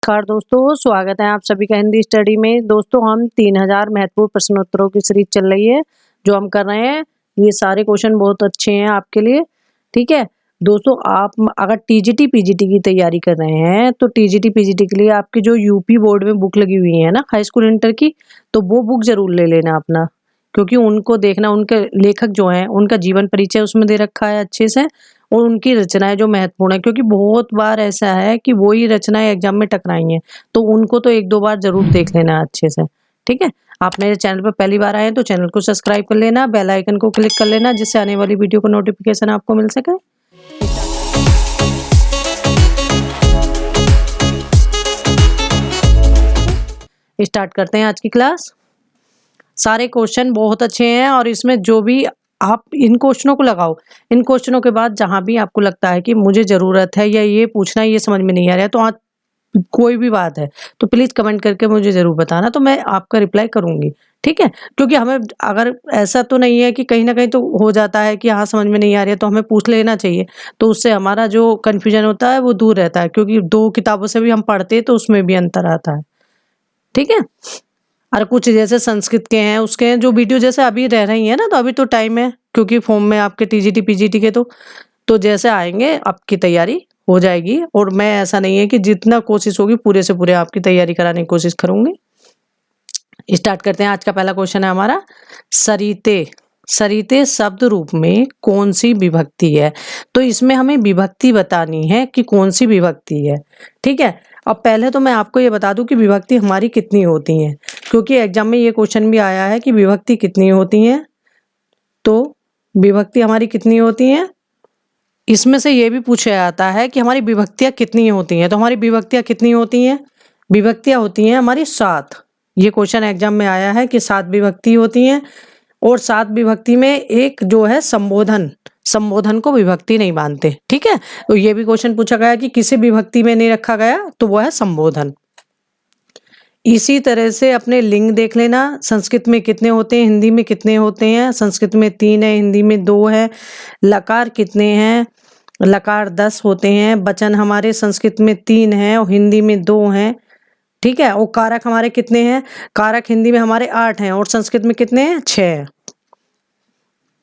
नमस्कार दोस्तों, स्वागत है आप सभी का हिंदी स्टडी में। दोस्तों हम 3000 महत्वपूर्ण प्रश्नोत्तरों की सीरीज चल रही है जो हम कर रहे हैं। ये सारे क्वेश्चन बहुत अच्छे हैं आपके लिए, ठीक है दोस्तों। आप अगर टीजीटी पीजीटी की तैयारी कर रहे हैं तो टीजीटी पीजीटी के लिए आपकी जो यूपी बोर्ड में बुक लगी हुई है ना, हाई स्कूल इंटर की, तो वो बुक जरूर ले लेना अपना, क्योंकि उनको देखना, उनके लेखक जो हैं उनका जीवन परिचय उसमें दे रखा है अच्छे से, और उनकी रचनाएं जो महत्वपूर्ण है, क्योंकि बहुत बार ऐसा है कि वही रचनाएं एग्जाम में टकराई हैं, तो उनको तो एक दो बार जरूर देख लेना अच्छे से, ठीक है। आप मेरे चैनल पर पहली बार आए हैं तो चैनल को सब्सक्राइब कर लेना, बेल आइकन को क्लिक कर लेना, जिससे आने वाली वीडियो का नोटिफिकेशन आपको मिल सके। स्टार्ट करते हैं आज की क्लास। सारे क्वेश्चन बहुत अच्छे हैं और इसमें जो भी आप इन क्वेश्चनों को लगाओ, इन क्वेश्चनों के बाद जहां भी आपको लगता है कि मुझे जरूरत है या ये पूछना ये समझ में नहीं आ रहा है, तो आज कोई भी बात है तो प्लीज कमेंट करके मुझे जरूर बताना, तो मैं आपका रिप्लाई करूंगी, ठीक है। क्योंकि हमें अगर ऐसा तो नहीं है कि कहीं ना कहीं तो हो जाता है कि हाँ समझ में नहीं आ रही है, तो हमें पूछ लेना चाहिए, तो उससे हमारा जो कन्फ्यूजन होता है वो दूर रहता है, क्योंकि दो किताबों से भी हम पढ़ते हैं तो उसमें भी अंतर आता है, ठीक है। और कुछ जैसे संस्कृत के हैं, उसके हैं जो वीडियो जैसे अभी रह रही है ना, तो अभी तो टाइम है, क्योंकि फॉर्म में आपके टीजीटी पीजीटी के तो जैसे आएंगे आपकी तैयारी हो जाएगी। और मैं ऐसा नहीं है कि जितना कोशिश होगी पूरे से पूरे आपकी तैयारी कराने की कोशिश करूंगी। स्टार्ट करते हैं। आज का पहला क्वेश्चन है हमारा, सरिते। सरिते शब्द रूप में कौन सी विभक्ति है? तो इसमें हमें विभक्ति बतानी है कि कौन सी विभक्ति है, ठीक है। अब पहले तो मैं आपको ये बता दूं कि विभक्ति हमारी कितनी होती हैं, क्योंकि एग्जाम में ये क्वेश्चन भी आया है कि विभक्ति कितनी होती हैं। तो विभक्ति हमारी कितनी होती हैं, इसमें से ये भी पूछा जाता है कि हमारी विभक्तियां कितनी होती हैं। तो हमारी विभक्तियां कितनी होती हैं? विभक्तियां होती हैं हमारी 7। ये क्वेश्चन एग्जाम में आया है कि 7 विभक्ति होती हैं, और 7 विभक्ति में एक जो है संबोधन, संबोधन को विभक्ति नहीं मानते, ठीक है। तो ये भी क्वेश्चन पूछा गया कि किसे विभक्ति में नहीं रखा गया, तो वो है संबोधन। इसी तरह से अपने लिंग देख लेना, संस्कृत में कितने होते हैं, हिंदी में कितने होते हैं। संस्कृत में 3 है, हिंदी में 2 है। लकार कितने हैं? लकार 10 होते हैं। वचन हमारे संस्कृत में 3 है और हिंदी में 2 हैं, ठीक है। और कारक हमारे कितने हैं? कारक हिंदी में हमारे 8 हैं और संस्कृत में कितने हैं? 6 हैं।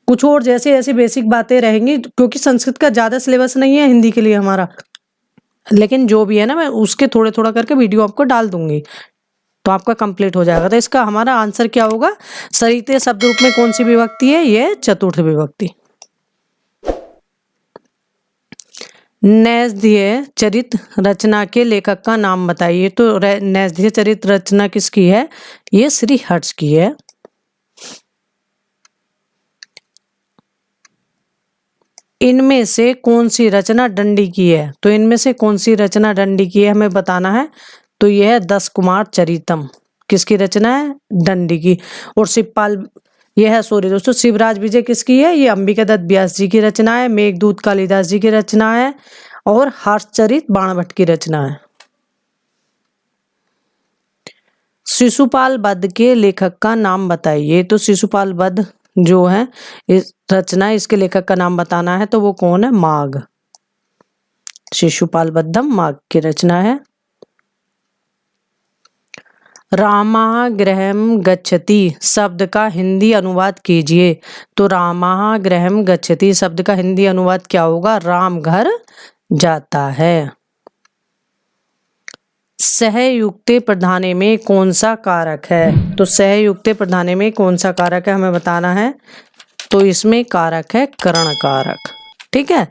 कुछ और जैसे ऐसी बेसिक बातें रहेंगी, क्योंकि संस्कृत का ज्यादा सिलेबस नहीं है हिंदी के लिए हमारा, लेकिन जो भी है ना मैं उसके थोड़े थोड़ा करके वीडियो आपको डाल दूंगी, तो आपका कंप्लीट हो जाएगा। तो इसका हमारा आंसर क्या होगा? सरिते शब्द रूप में कौन सी विभक्ति है? ये चतुर्थ विभक्ति। नैषधीय चरित रचना के लेखक का नाम बताइए। तो नैषधीय चरित रचना किसकी है? ये श्री हर्ष की है। इनमें से कौन सी रचना दंडी की है? तो इनमें से कौन सी रचना दंडी की है हमें बताना है। तो यह है 10 कुमार चरितम। किसकी रचना है? दंडी की। और शिवपाल, यह है सॉरी दोस्तों, शिवराज विजय किसकी है? ये अंबिका दत्त व्यास जी की रचना है। मेघदूत कालिदास जी की रचना है। और हर्षचरित बाणभट्ट की रचना है। शिशुपाल वध के लेखक का नाम बताइए। तो शिशुपाल वध जो है इस रचना, इसके लेखक का नाम बताना है, तो वो कौन है? माघ। शिशुपाल वधम माघ की रचना है। रामागृहम गच्छति शब्द का हिंदी अनुवाद कीजिए। तो रामागृहम गच्छति शब्द का हिंदी अनुवाद क्या होगा? राम घर जाता है। सहयुक्ते प्रधाने में कौन सा कारक है? तो सहयुक्ते प्रधाने में कौन सा कारक है हमें बताना है। तो इसमें कारक है करण कारक, ठीक है।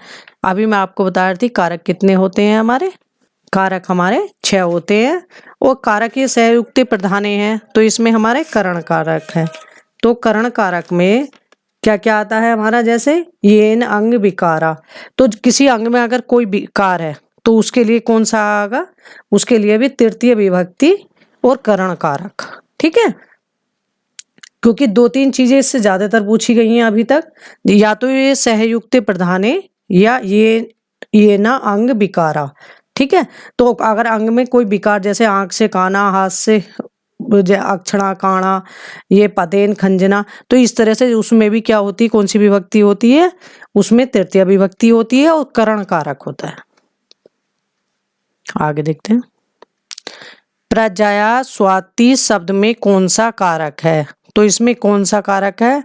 अभी मैं आपको बता रही थी कारक कितने होते हैं हमारे। कारक हमारे 6 होते हैं, और कारक ये सहयुक्ते प्रधाने हैं, तो इसमें हमारे करण कारक है। तो करण कारक में क्या क्या आता है हमारा? जैसे येन अंग विकारा, तो किसी अंग में अगर कोई विकार है तो उसके लिए कौन सा आएगा? उसके लिए भी तृतीय विभक्ति और करण कारक, ठीक है। क्योंकि 2-3 चीजें इससे ज्यादातर पूछी गई हैं अभी तक, या तो ये सहयुक्त प्रधाने या ये ना अंग विकारा, ठीक है। तो अगर अंग में कोई विकार, जैसे आंख से काना, हाथ से अक्षणा काणा, ये पदेन खंजना, तो इस तरह से उसमें भी क्या होती है? कौन सी विभक्ति होती है? उसमें तृतीय विभक्ति होती है और करण कारक होता है। आगे देखते हैं। प्रजया स्वाति शब्द में कौन सा कारक है? तो इसमें कौन सा कारक है?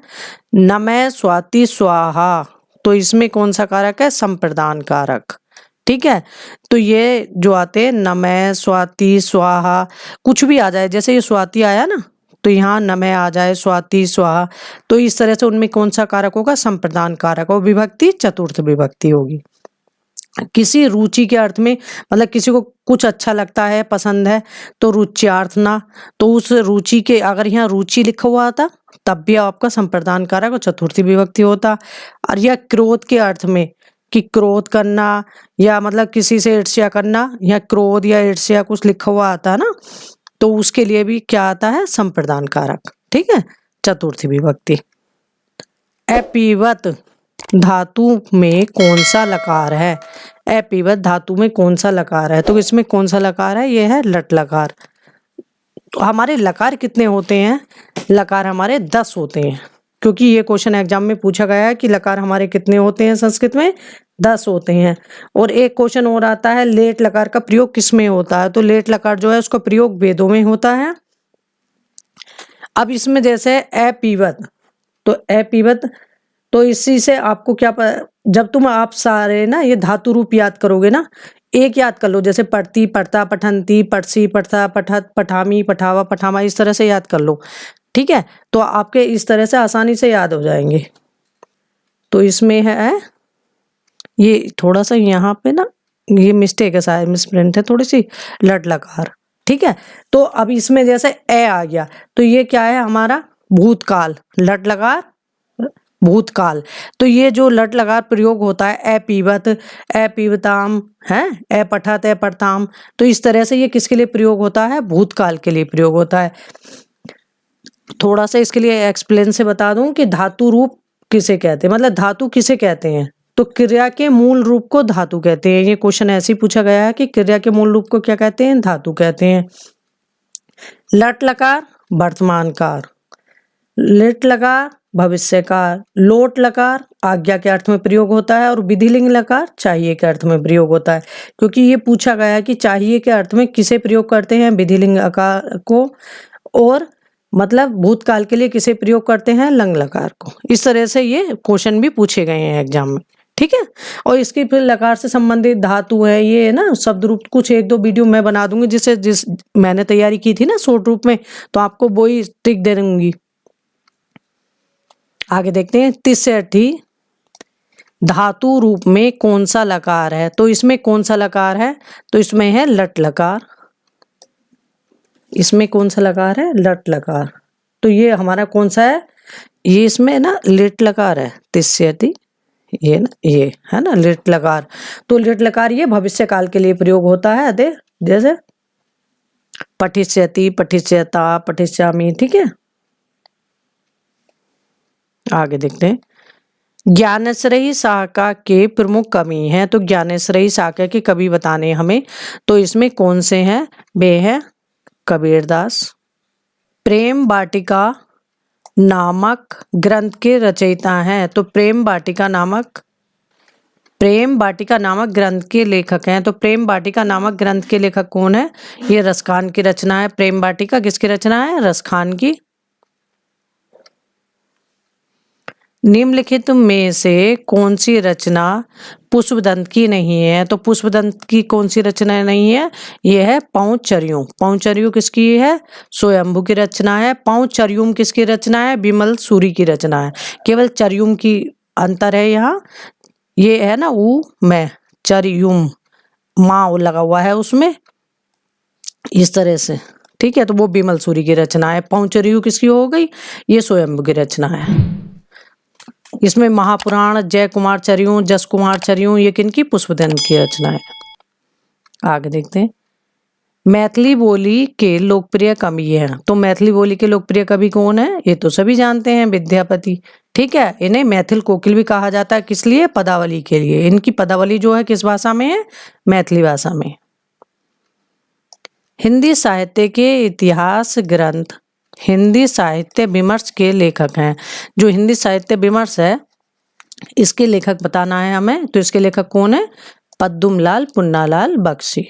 नमः स्वाति स्वाहा। तो इसमें कौन सा कारक है? संप्रदान कारक। ठीक है, तो ये जो आते हैं नमः स्वाति स्वाहा, कुछ भी आ जाए, जैसे ये स्वाति आया ना, तो यहाँ नमः आ जाए, स्वाति स्वाहा, तो इस तरह से उनमें कौन सा कारक होगा? संप्रदान कारक। और विभक्ति चतुर्थ विभक्ति होगी। किसी रुचि के अर्थ में, मतलब किसी को कुछ अच्छा लगता है, पसंद है, तो रुच्यार्थना, तो उस रुचि के, अगर यहाँ रुचि लिखा हुआ था तब भी आपका संप्रदान कारक और चतुर्थी विभक्ति होता। और यह क्रोध के अर्थ में, कि क्रोध करना या मतलब किसी से ईर्ष्या करना, या क्रोध या ईर्ष्या कुछ लिखा हुआ आता है ना, तो उसके लिए भी क्या आता है? संप्रदान कारक। ठीक है, चतुर्थी विभक्ति। अपीवत धातु में कौन सा लकार है? अपीवत धातु में कौन सा लकार है? तो इसमें कौन सा लकार है? ये है लट लकार। तो हमारे लकार कितने होते हैं? लकार हमारे 10 होते हैं, क्योंकि ये क्वेश्चन एग्जाम में पूछा गया है कि लकार हमारे कितने होते हैं संस्कृत में? 10 होते हैं। और एक क्वेश्चन और आता है, लेट लकार का प्रयोग किसमें होता है? तो लेट लकार जो है उसका प्रयोग वेदों में होता है। अब इसमें जैसे अपीवत, तो अपीवत, तो इसी से आपको क्या जब तुम आप सारे ना ये धातु रूप याद करोगे ना, एक याद कर लो, जैसे पढ़ती, पढ़ता, पठंती, पढ़सी, पढ़ता, पठत, पठामी, पठावा, पठामा, इस तरह से याद कर लो। ठीक है, तो आपके इस तरह से आसानी से याद हो जाएंगे। तो इसमें है ये थोड़ा सा यहाँ पे ना ये मिस्टेक है, शायद मिसप्रिंट है थोड़ी सी, लट लकार। ठीक है, तो अब इसमें जैसे ए आ गया, तो ये क्या है हमारा? भूतकाल। लट लकार भूतकाल। तो ये जो लट लकार प्रयोग होता है, अपीवत, अपीवताम है, अपठत, अपठताम, तो इस तरह से ये किसके लिए प्रयोग होता है? भूतकाल के लिए प्रयोग होता है। थोड़ा सा इसके लिए एक्सप्लेन से बता दूं कि धातु रूप किसे कहते हैं, मतलब धातु किसे कहते हैं? तो क्रिया के मूल रूप को धातु कहते हैं। ये क्वेश्चन ऐसे ही पूछा गया है कि क्रिया के मूल रूप को क्या कहते हैं? धातु कहते हैं। लट लकार वर्तमान काल, लिट लकार भविष्य काल, लोट लकार आज्ञा के अर्थ में प्रयोग होता है, और विधिलिंग लकार चाहिए के अर्थ में प्रयोग होता है। क्योंकि ये पूछा गया है कि चाहिए के अर्थ में किसे प्रयोग करते हैं? विधिलिंग लकार को, और मतलब भूतकाल के लिए किसे प्रयोग करते हैं? लंग लकार को। इस तरह से ये क्वेश्चन भी पूछे गए हैं एग्जाम में। ठीक है, और इसकी फिर लकार से संबंधित धातु है, ये है ना शब्द रूप, कुछ 1-2 वीडियो मैं बना दूंगी, जिस मैंने तैयारी की थी ना शॉर्ट रूप में, तो आपको वो ही ट्रिक दे दूंगी। आगे देखते हैं, 63 धातु रूप में कौन सा लकार है? तो इसमें कौन सा लकार है? तो इसमें है लट लकार। इसमें कौन सा लकार है? लट लकार। तो ये हमारा कौन सा है? ये इसमें ना लिट लकार है, 63, ये ना, ये है ना लिट लकार। तो लिट लकार ये भविष्य काल के लिए प्रयोग होता है, जैसे पठिष्यति, पठिष्यता, पठिष्यामि। ठीक है, आगे देखते हैं, ज्ञानश्रेयी शाखा के प्रमुख कवि हैं। तो ज्ञानश्रेयी शाखा के कवि बताने हमें, तो इसमें कौन से हैं? वे हैं कबीरदास। प्रेम वाटिका नामक ग्रंथ के रचयिता हैं। तो प्रेम वाटिका नामक ग्रंथ के लेखक हैं। तो प्रेम वाटिका नामक ग्रंथ के लेखक कौन है? ये रसखान की रचना है। प्रेम वाटिका किसकी रचना है? रसखान की। निम्नलिखित में से कौन सी रचना पुष्पदंत की नहीं है? तो पुष्पदंत की कौन सी रचना नहीं है? ये है पांचचर्युम। पांचचर्युम किसकी है? स्वयंभू की रचना है। पांचचर्युम किसकी रचना है? विमल सूरी की रचना है। केवल चर्युम की अंतर है यहाँ, ये है ना ऊ में, चर्युम माँ लगा हुआ है उसमें, इस तरह से। ठीक है, तो वो विमल सूरी की रचना है। पांचचर्युम किसकी हो गई? ये स्वयंभू की रचना है। इसमें महापुराण, जय कुमार चर्यू, जस कुमार चर्यू, ये किनकी? पुष्पदंत की रचना है। आगे देखते हैं, मैथिली बोली के लोकप्रिय कवि हैं। तो मैथिली बोली के लोकप्रिय कवि कौन है? ये तो सभी जानते हैं, विद्यापति। ठीक है, इन्हें मैथिल कोकिल भी कहा जाता है। किस लिए? पदावली के लिए। इनकी पदावली जो है किस भाषा में है? मैथिली भाषा में। हिंदी साहित्य के इतिहास ग्रंथ हिंदी साहित्य विमर्श के लेखक हैं। जो हिंदी साहित्य विमर्श है इसके लेखक बताना है हमें। तो इसके लेखक कौन है? पद्दुमलाल पुन्नालाल बख्शी।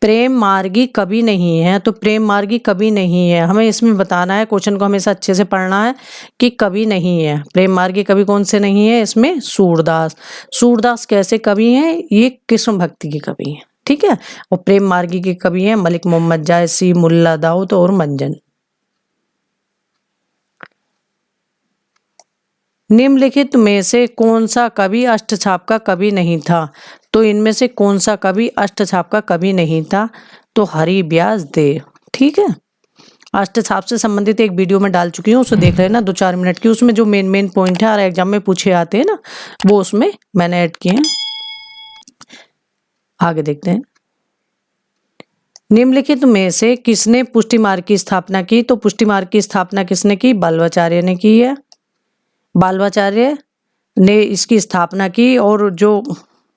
प्रेम मार्गी कभी नहीं है, तो प्रेम मार्गी कभी नहीं है, हमें इसमें बताना है, क्वेश्चन को हमेशा अच्छे से पढ़ना है कि कभी नहीं है। प्रेम मार्गी कवि कौन से नहीं है इसमें? सूरदास। सूरदास कैसे कवि हैं? ये कृष्ण भक्ति के कवि हैं, ठीक है। और प्रेम मार्गी के कवि हैं मलिक मोहम्मद जायसी, मुल्ला दाऊद और मंजन। निम्नलिखित में से कौन सा कवि अष्टछाप का कवि नहीं था? तो इनमें से कौन सा कवि अष्टछाप का कवि नहीं था? तो हरि व्यास देव, ठीक है। अष्टछाप से संबंधित एक वीडियो में डाल चुकी हूँ, उसे देख लेना 2-4 मिनट की। उसमें जो मेन पॉइंट है और एग्जाम में पूछे आते हैं ना, वो उसमें मैंने ऐड किए हैं। आगे देखते हैं। निम्नलिखित में से किसने पुष्टि मार्ग की स्थापना की? तो पुष्टि मार्ग की स्थापना किसने की? बालवाचार्य ने की है। बालवाचार्य ने इसकी स्थापना की, और जो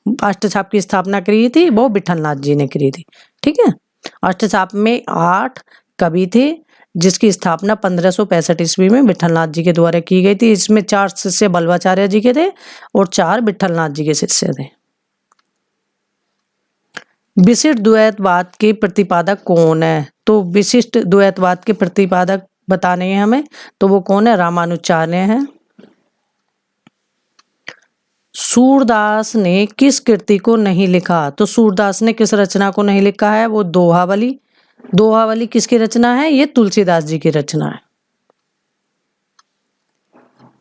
अष्टछाप की स्थापना करी थी वो विठलनाथ जी ने करी थी, ठीक है। अष्टछाप में 8 कवि थे, जिसकी स्थापना 1565 ईस्वी में विठलनाथ जी के द्वारा की गई थी। इसमें 4 शिष्य बालवाचार्य जी के थे और 4 विठलनाथ जी के शिष्य थे। विशिष्ट द्वैतवाद के प्रतिपादक कौन है? तो विशिष्ट द्वैतवाद के प्रतिपादक बताने हैं हमें, तो वो कौन है? रामानुजाचार्य हैं। सूरदास ने किस कृति को नहीं लिखा? तो सूरदास ने किस रचना को नहीं लिखा है? वो दोहावली। दोहावली किसकी रचना है? ये तुलसीदास जी की रचना है।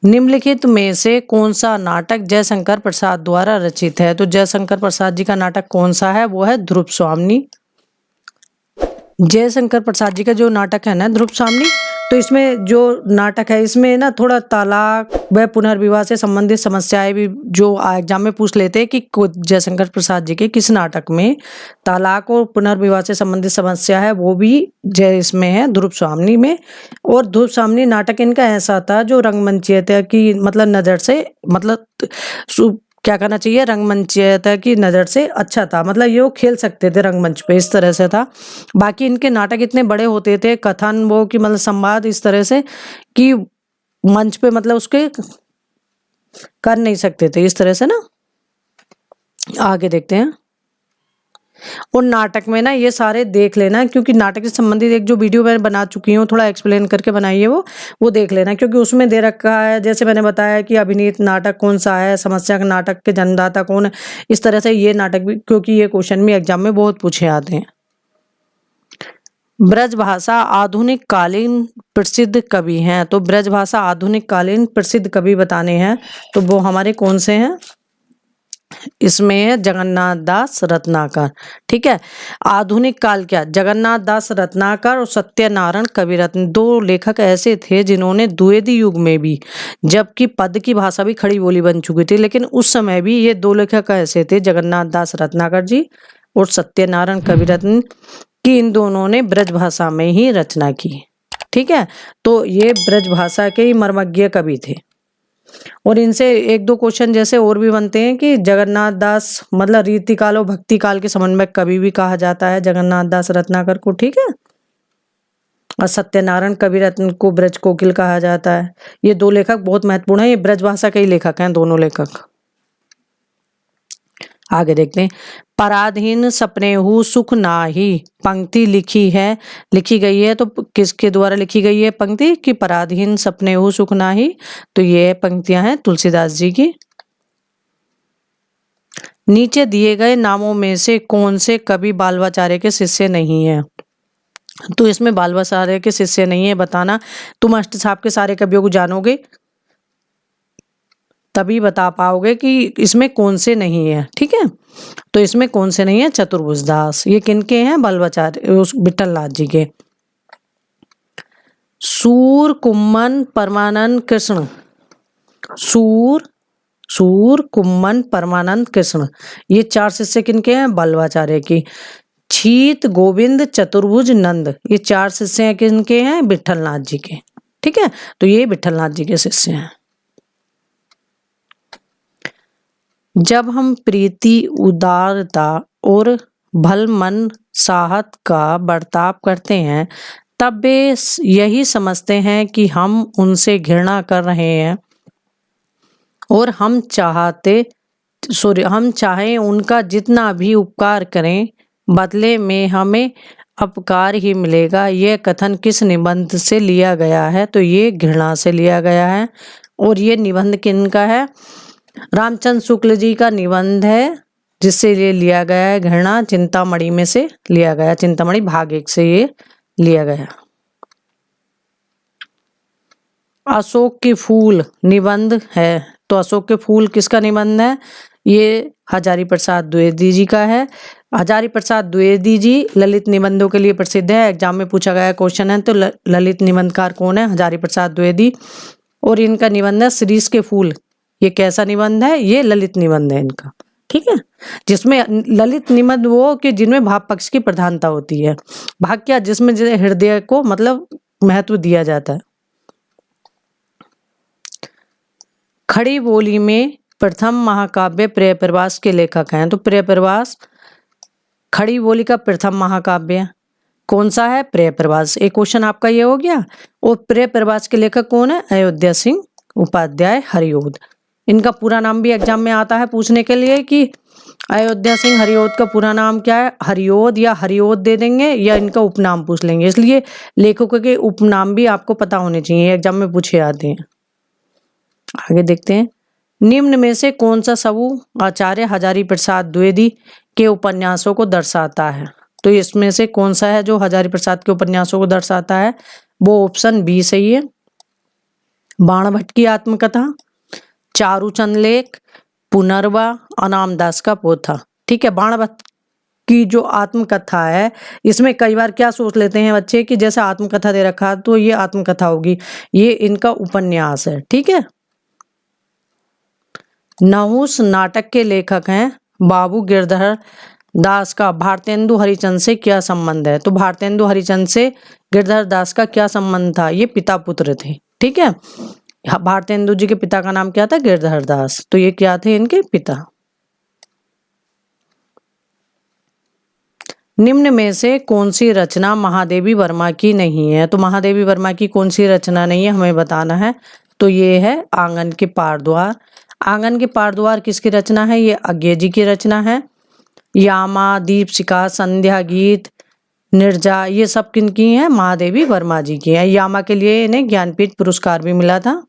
निम्नलिखित में से कौन सा नाटक जयशंकर प्रसाद द्वारा रचित है? तो जयशंकर प्रसाद जी का नाटक कौन सा है? वो है ध्रुव स्वामिनी। जयशंकर प्रसाद जी का जो नाटक है ना ध्रुव स्वामिनी, तो इसमें जो नाटक है इसमें ना थोड़ा तलाक व पुनर्विवाह से संबंधित समस्याएं भी जो एग्जाम में पूछ लेते हैं कि जयशंकर प्रसाद जी के किस नाटक में तलाक और पुनर्विवाह से संबंधित समस्या है, वो भी जय इसमें है ध्रुव स्वामिनी में। और ध्रुव स्वामिनी नाटक इनका ऐसा था जो रंगमंचीयता की मतलब नज़र से मतलब क्या कहना चाहिए, रंगमंचीयता की नज़र से अच्छा था, मतलब ये वो खेल सकते थे रंगमंच पे, इस तरह से था। बाकी इनके नाटक इतने बड़े होते थे, कथन वो कि मतलब संवाद इस तरह से कि मंच पे मतलब उसके कर नहीं सकते थे, इस तरह से ना। आगे देखते हैं। और नाटक में ना ये सारे देख लेना, क्योंकि नाटक से संबंधित एक जो वीडियो मैं बना चुकी हूँ, थोड़ा एक्सप्लेन करके बनाई है, वो देख लेना, क्योंकि उसमें दे रखा है, जैसे मैंने बताया कि अभिनीत नाटक कौन सा है, समस्या का नाटक के जन्मदाता कौन है, इस तरह से ये नाटक भी, क्योंकि ये क्वेश्चन भी एग्जाम में बहुत पूछे आते हैं। ब्रजभाषा आधुनिक कालीन प्रसिद्ध कवि हैं, तो ब्रजभाषा आधुनिक कालीन प्रसिद्ध कवि बताने हैं, तो वो हमारे कौन से हैं? इसमें है जगन्नाथ दास रत्नाकर, ठीक है। आधुनिक काल क्या? जगन्नाथ दास रत्नाकर और सत्यनारायण कविरत्न, 2 लेखक ऐसे थे जिन्होंने द्विवेदी युग में भी, जबकि पद की भाषा भी खड़ी बोली बन चुकी थी, लेकिन उस समय भी ये 2 लेखक ऐसे थे, जगन्नाथ दास रत्नाकर जी और सत्यनारायण कविरत्न, कि इन दोनों ने ब्रज भाषा में ही रचना की, ठीक है। तो ये ब्रज भाषा के ही मर्मज्ञ कवि थे। और इनसे 1-2 क्वेश्चन जैसे और भी बनते हैं कि जगन्नाथ दास मतलब रीति काल और भक्ति काल के समन्वयक कवि भी कहा जाता है जगन्नाथ दास रत्नाकर को, ठीक है। और सत्यनारायण कविरत्न को ब्रज कोकिल कहा जाता है। ये 2 लेखक बहुत महत्वपूर्ण है, ये ब्रज भाषा के ही लेखक हैं दोनों लेखक। आगे देखते हैं। पराधीन सपनेहु सुख नाही पंक्ति लिखी गई है, तो किसके द्वारा लिखी गई है पंक्ति कि पराधीन सपनेहु सुख नाही? तो ये पंक्तियां हैं तुलसीदास जी की। नीचे दिए गए नामों में से कौन से कवि बालवाचार्य के शिष्य नहीं है? तो इसमें बालवाचार्य के शिष्य नहीं है बताना। तुम अष्टछाप के सारे कवियों को जानोगे तभी बता पाओगे कि इसमें कौन से नहीं है, ठीक है। तो इसमें कौन से नहीं है? चतुर्भुज दास। ये किनके हैं? बालवाचार्य उस विठलनाथ जी के। सूर कुम्मन परमानंद कृष्ण, सूर कुम्मन परमानंद कृष्ण, ये 4 शिष्य किनके हैं? बालवाचार्य की। छीत गोविंद चतुर्भुज नंद, ये 4 शिष्य हैं किनके हैं? विठलनाथ जी के, ठीक है। तो ये विठलनाथ जी के शिष्य हैं। जब हम प्रीति उदारता और भल मन साहत का बर्ताव करते हैं तब वे यही समझते हैं कि हम उनसे घृणा कर रहे हैं और हम चाहें उनका जितना भी उपकार करें बदले में हमें अपकार ही मिलेगा, यह कथन किस निबंध से लिया गया है? तो ये घृणा से लिया गया है। और ये निबंध किनका है? रामचंद्र शुक्ल जी का निबंध है, जिससे ये लिया गया है घृणा, चिंतामणि में से लिया गया, चिंतामणि भाग 1 से ये लिया गया। अशोक के फूल निबंध है, तो अशोक के फूल किसका निबंध है? ये हजारी प्रसाद द्विवेदी जी का है। हजारी प्रसाद द्विवेदी जी ललित निबंधों के लिए प्रसिद्ध है, एग्जाम में पूछा गया क्वेश्चन है। तो ललित निबंधकार कौन है? हजारी प्रसाद द्विवेदी। और इनका निबंध है शिरीष के फूल। ये कैसा निबंध है? ये ललित निबंध है इनका, ठीक है, जिसमें ललित निबंध वो कि जिनमें भाव पक्ष की प्रधानता होती है। भाग क्या? जिसमें हृदय को मतलब महत्व दिया जाता है। खड़ी बोली में प्रथम महाकाव्य प्रियप्रवास के लेखक हैं, तो प्रियप्रवास खड़ी बोली का प्रथम महाकाव्य कौन सा है? प्रियप्रवास। एक क्वेश्चन आपका ये हो गया। और प्रियप्रवास के लेखक कौन है? अयोध्या सिंह उपाध्याय हरिओद। इनका पूरा नाम भी एग्जाम में आता है पूछने के लिए कि अयोध्या सिंह हरिओद का पूरा नाम क्या है? हरिओद या हरिओद दे देंगे या इनका उपनाम पूछ लेंगे, इसलिए लेखकों के उपनाम भी आपको पता होने चाहिए, एग्जाम में पूछे आते हैं। आगे देखते हैं। निम्न में से कौन सा समूह आचार्य हजारी प्रसाद द्विवेदी के उपन्यासों को दर्शाता है? तो इसमें से कौन सा है जो हजारी प्रसाद के उपन्यासों को दर्शाता है? वो ऑप्शन बी सही है। बाण भट्ट की आत्मकथा, चारूचंद लेख, पुनर्वा, अनाम दास का पोथा। ठीक है, बाण भट्ट की जो आत्मकथा है, इसमें कई बार क्या सोच लेते हैं बच्चे कि जैसे आत्मकथा दे रखा तो ये आत्मकथा होगी, ये इनका उपन्यास है। ठीक है। नहुस नाटक के लेखक हैं बाबू गिरधर दास का भारतेंदु हरिचंद से क्या संबंध है? तो भारतेंदु हरिचंद से गिरधर दास का क्या संबंध था? ये पिता पुत्र थे। ठीक है, भारतेंदु जी के पिता का नाम क्या था? गिरधर दास। तो ये क्या थे? इनके पिता। निम्न में से कौन सी रचना महादेवी वर्मा की नहीं है? तो महादेवी वर्मा की कौन सी रचना नहीं है हमें बताना है। तो ये है आंगन के पार द्वार। आंगन के पार द्वार किसकी रचना है? ये अज्ञे जी की रचना है। यामा, दीपशिखा, संध्या गीत, निर्जा, ये सब किनकी हैं? महादेवी वर्मा जी की है। यामा के लिए इन्हें ज्ञानपीठ पुरस्कार भी मिला था।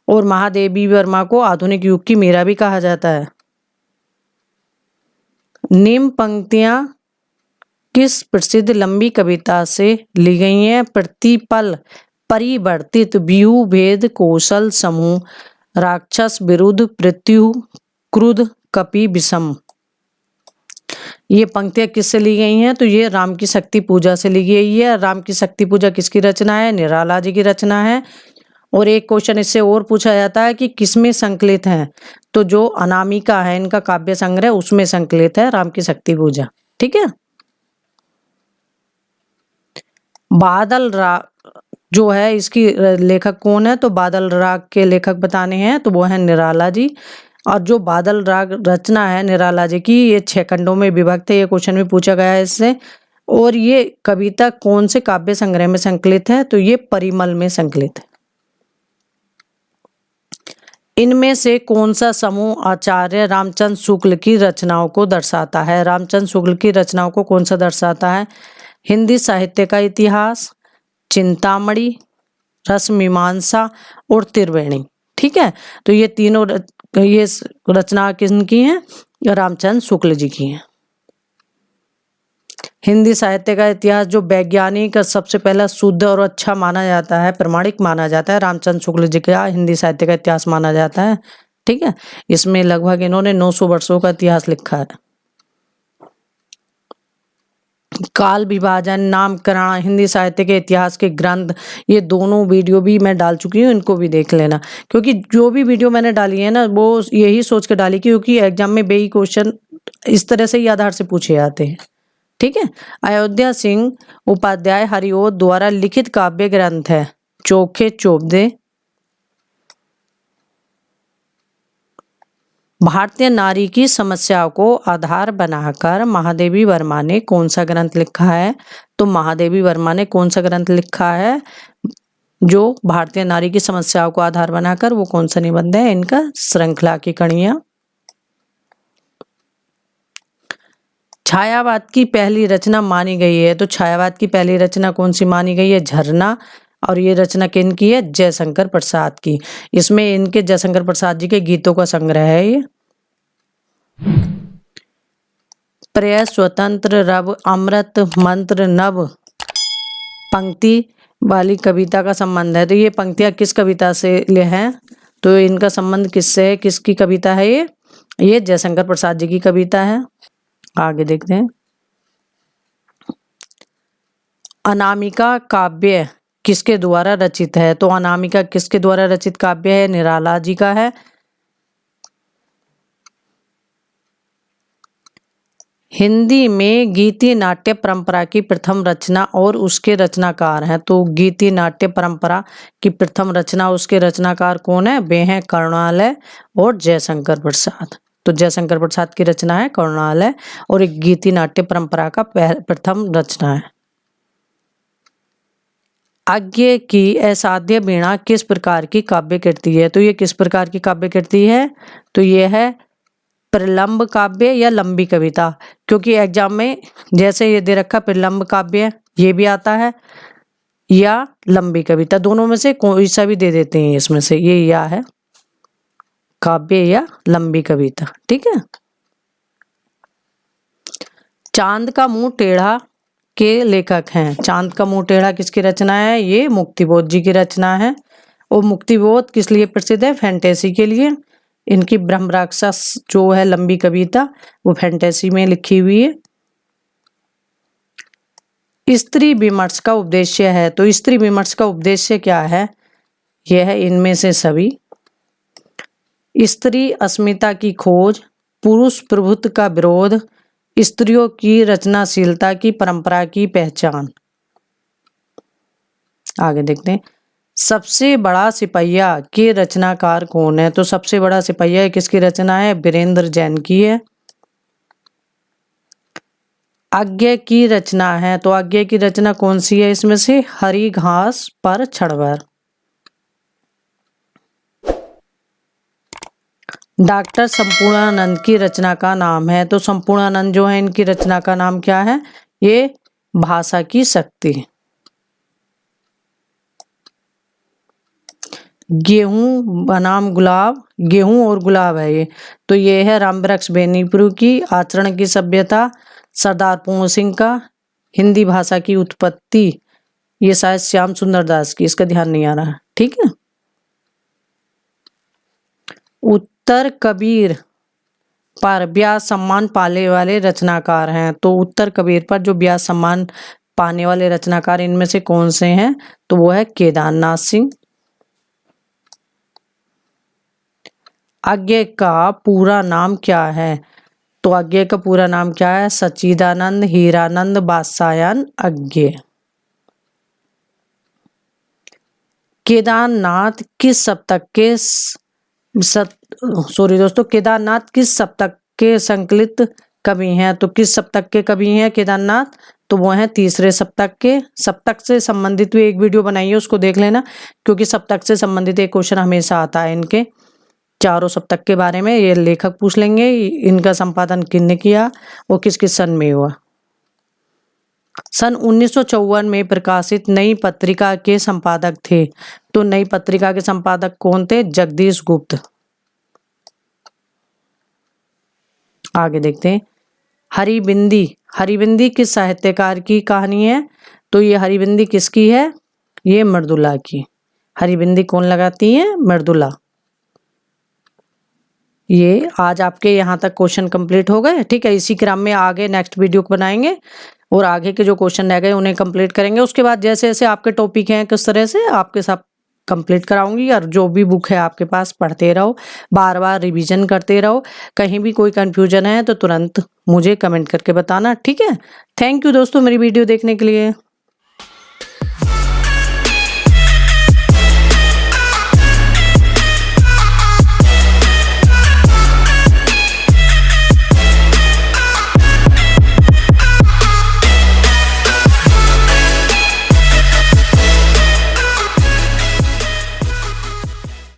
और महादेवी वर्मा को आधुनिक युग की मीरा भी कहा जाता है। निम्न पंक्तियां किस प्रसिद्ध लंबी कविता से ली गई हैं? प्रतिपल, परिवर्तित, व्यूह भेद, कौशल समूह, राक्षस विरुद्ध, पृथ्वी, क्रुद्ध, कपि विषम। ये पंक्तियां किससे ली गई हैं? तो ये राम की शक्ति पूजा से ली गई है। राम की शक्ति पूजा किसकी रचना है? निराला जी की रचना है। और एक क्वेश्चन इससे और पूछा जाता है कि किसमें संकलित है? तो जो अनामिका है इनका काव्य संग्रह, उसमें संकलित है राम की शक्ति पूजा। ठीक है। बादल राग जो है इसकी लेखक कौन है? तो बादल राग के लेखक बताने हैं, तो वो है निराला जी। और जो बादल राग रचना है निराला जी की, ये 6 खंडों में विभक्त है। ये क्वेश्चन भी पूछा गया है इससे। और ये कविता कौन से काव्य संग्रह में संकलित है? तो ये परिमल में संकलित है। इनमें से कौन सा समूह आचार्य रामचंद्र शुक्ल की रचनाओं को दर्शाता है? रामचंद्र शुक्ल की रचनाओं को कौन सा दर्शाता है? हिंदी साहित्य का इतिहास, चिंतामणि, रसमीमांसा और त्रिवेणी। ठीक है, तो ये तीनों ये रचना किनकी हैं? रामचंद्र शुक्ल जी की हैं। हिंदी साहित्य का इतिहास जो वैज्ञानिक सबसे पहला शुद्ध और अच्छा माना जाता है, प्रमाणिक माना जाता है, रामचंद्र शुक्ल जी का हिंदी साहित्य का इतिहास माना जाता है। ठीक है, इसमें लगभग इन्होंने 900 वर्षों का इतिहास लिखा है। काल विभाजन, नामकरण, हिंदी साहित्य के इतिहास के ग्रंथ, ये दोनों वीडियो भी मैं डाल चुकी हूँ, इनको भी देख लेना। क्योंकि जो भी वीडियो मैंने डाली है ना, वो यही सोच के डाली क्योंकि एग्जाम में बेई क्वेश्चन इस तरह से ही आधार से पूछे जाते हैं। ठीक है। अयोध्या सिंह उपाध्याय हरिओद द्वारा लिखित काव्य ग्रंथ है चोखे चोपदे। भारतीय नारी की समस्याओं को आधार बनाकर महादेवी वर्मा ने कौन सा ग्रंथ लिखा है? तो महादेवी वर्मा ने कौन सा ग्रंथ लिखा है जो भारतीय नारी की समस्याओं को आधार बनाकर? वो कौन सा निबंध है इनका? श्रृंखला की कड़ियां। छायावाद की पहली रचना मानी गई है, तो छायावाद की पहली रचना कौन सी मानी गई है? झरना। और ये रचना किन की है? जयशंकर प्रसाद की। इसमें इनके जयशंकर प्रसाद जी के गीतों का संग्रह है ये। प्रिय स्वतंत्र रव अमृत मंत्र नव पंक्ति वाली कविता का संबंध है, तो ये पंक्तियां किस कविता से ले हैं? तो इनका संबंध किससे है? किसकी कविता है ये जयशंकर प्रसाद जी की कविता है। आगे देखते हैं। अनामिका काव्य किसके द्वारा रचित है? तो अनामिका किसके द्वारा रचित काव्य है? निराला जी का है। हिंदी में गीति नाट्य परंपरा की प्रथम रचना और उसके रचनाकार हैं, तो गीति नाट्य परंपरा की प्रथम रचना, उसके रचनाकार कौन है? वे हैं करुणालय और जयशंकर प्रसाद। तो जयशंकर प्रसाद की रचना है करुणालय और एक गीति नाट्य परंपरा का प्रथम रचना है। आज्ञे की असाध्य वीणा किस प्रकार की काव्य कृति है? तो ये किस प्रकार की काव्य कृति है? तो ये है प्रलंब काव्य या लंबी कविता, क्योंकि एग्जाम में जैसे ये दे रखा प्रलंब काव्य ये भी आता है या लंबी कविता, दोनों में से कोई सा भी दे देते हैं इसमें से, ये या है काव्य या लंबी कविता। ठीक है। चांद का मुंह टेढ़ा के लेखक हैं। चांद का मुंह टेढ़ा किसकी रचना है? ये मुक्तिबोध जी की रचना है। और मुक्तिबोध किस लिए प्रसिद्ध है? फैंटेसी के लिए। इनकी ब्रह्म राक्षस जो है लंबी कविता वो फैंटेसी में लिखी हुई है। स्त्री विमर्श का उद्देश्य है, तो स्त्री विमर्श का उद्देश्य क्या है? यह है इनमें से सभी। स्त्री अस्मिता की खोज, पुरुष प्रभुत्व का विरोध, स्त्रियों की रचनाशीलता की परंपरा की पहचान। आगे देखते हैं। सबसे बड़ा सिपहिया के रचनाकार कौन है? तो सबसे बड़ा सिपहिया किसकी रचना है? वीरेंद्र जैन की है। आज्ञा की रचना है, तो आज्ञा की रचना कौन सी है इसमें से? हरी घास पर छड़वर। डॉक्टर संपूर्णानंद की रचना का नाम है, तो संपूर्णानंद जो है इनकी रचना का नाम क्या है? ये भाषा की शक्ति। गेहूं बनाम गुलाब, गेहूं और गुलाब है ये, तो ये है रामवृक्ष बेनीपुर की। आचरण की सभ्यता सरदार पूर्ण सिंह का। हिंदी भाषा की उत्पत्ति ये शायद श्याम सुंदर दास की, इसका ध्यान नहीं आ रहा। ठीक है। उत्तर कबीर पर व्यास सम्मान पाने वाले रचनाकार हैं, तो उत्तर कबीर पर जो व्यास सम्मान पाने वाले रचनाकार इनमें से कौन से हैं? तो वो है केदारनाथ सिंह। आज्ञे का पूरा नाम क्या है? तो आज्ञे का पूरा नाम क्या है? सच्चिदानंद हीरानंद बादशाहन आज्ञे। केदारनाथ किस सप्तक के केदारनाथ किस सप्तक के संकलित कवि हैं? तो किस सप्तक के कवि हैं केदारनाथ? तो वो हैं तीसरे सप्तक के। सप्तक से संबंधित भी एक वीडियो बनाई है, उसको देख लेना, क्योंकि सप्तक से संबंधित एक क्वेश्चन हमेशा आता है इनके चारों सप्तक के बारे में। ये लेखक पूछ लेंगे, इनका संपादन किसने किया और किस किस सन में हुआ। सन 1954 में प्रकाशित नई पत्रिका के संपादक थे, तो नई पत्रिका के संपादक कौन थे? जगदीश गुप्त। आगे देखते हैं। हरिबिंदी, हरिबिंदी किस साहित्यकार की कहानी है? तो ये हरिबिंदी किसकी है? ये मृदुला की। हरिबिंदी कौन लगाती है? मृदुला। ये आज आपके यहाँ तक क्वेश्चन कंप्लीट हो गए। ठीक है। इसी क्रम में आगे नेक्स्ट वीडियो बनाएंगे और आगे के जो क्वेश्चन रह गए उन्हें कंप्लीट करेंगे। उसके बाद जैसे जैसे आपके टॉपिक हैं किस तरह से आपके साथ कंप्लीट कराऊंगी, और जो भी बुक है आपके पास पढ़ते रहो, बार बार रिवीजन करते रहो। कहीं भी कोई कंफ्यूजन है तो तुरंत मुझे कमेंट करके बताना। ठीक है। थैंक यू दोस्तों मेरी वीडियो देखने के लिए।